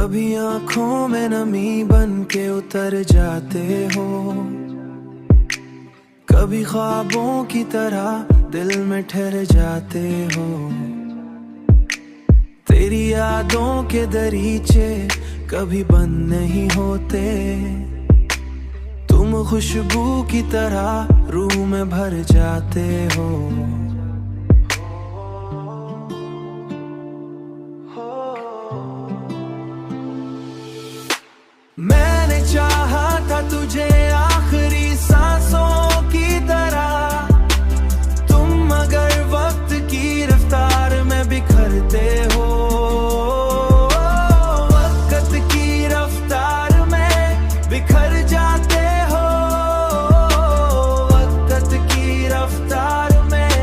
कभी आंखों में नमी बन के उतर जाते हो, कभी ख्वाबों की तरह दिल में ठहर जाते हो। तेरी यादों के दरीचे कभी बंद नहीं होते, तुम खुशबू की तरह रूह में भर जाते हो। मैंने चाहा था तुझे आखिरी सांसों की तरह, तुम मगर वक्त की रफ्तार में बिखरते हो। वक्त की रफ्तार में बिखर जाते हो, वक्त की रफ्तार में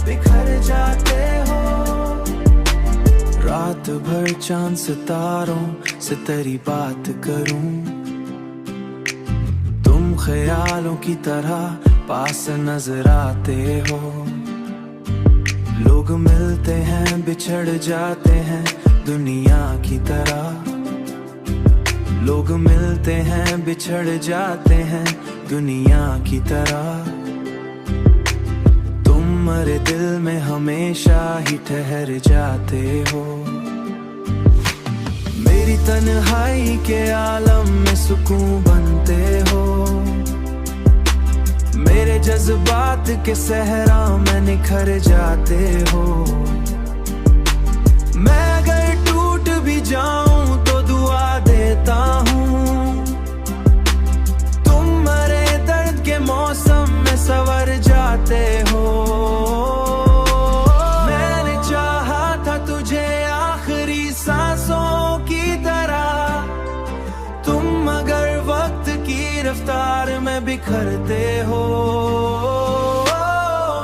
बिखर जाते हो। रात भर चांद सितारों से तेरी बात करूं, तुम ख्यालों की तरह पास नजर आते हो। लोग मिलते हैं बिछड़ जाते हैं दुनिया की तरह, लोग मिलते हैं बिछड़ जाते हैं दुनिया की तरह। तुम मेरे दिल में हमेशा ही ठहर जाते हो। मेरी तन्हाई के आलम में सुकून बनते हो, मेरे जज्बात के सहरा में निखर जाते हो। मैं अगर टूट भी जाऊं तो दुआ देता हूं, तुम मेरे दर्द के मौसम में संवर जाते हो। मैंने चाहा था तुझे आखिरी सांसों की तरह, तुम मगर वक्त की रफ्तार में बिखरते हो।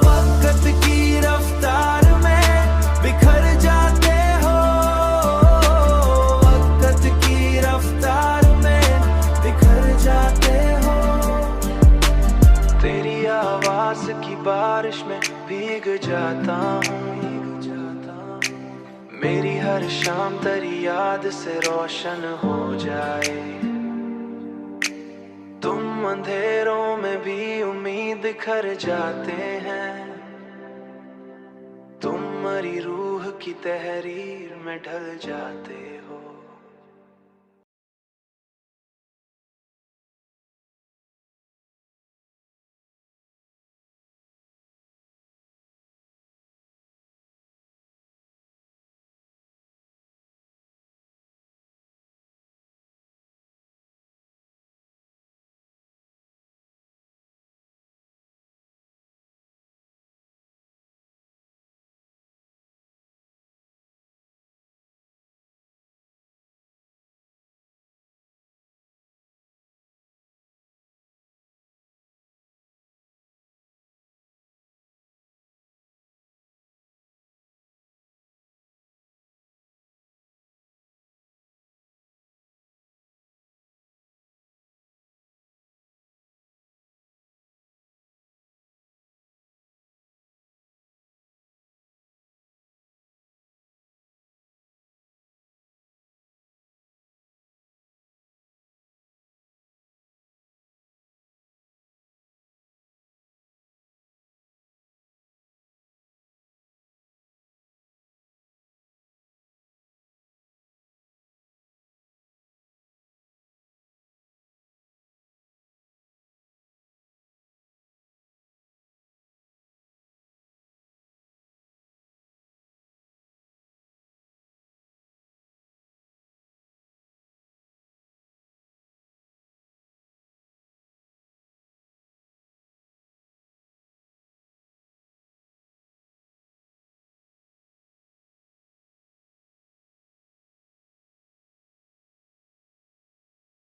वक्त की रफ्तार में बिखर जाते हो, वक्त की रफ्तार में बिखर जाते हो। तेरी आवाज की बारिश में भीग जाता हूँ, मेरी हर शाम तेरी याद से रोशन हो जाए। तुम अंधेरों में भी उम्मीद खर जाते हैं, तुम मेरी रूह की तहरीर में ढल जाते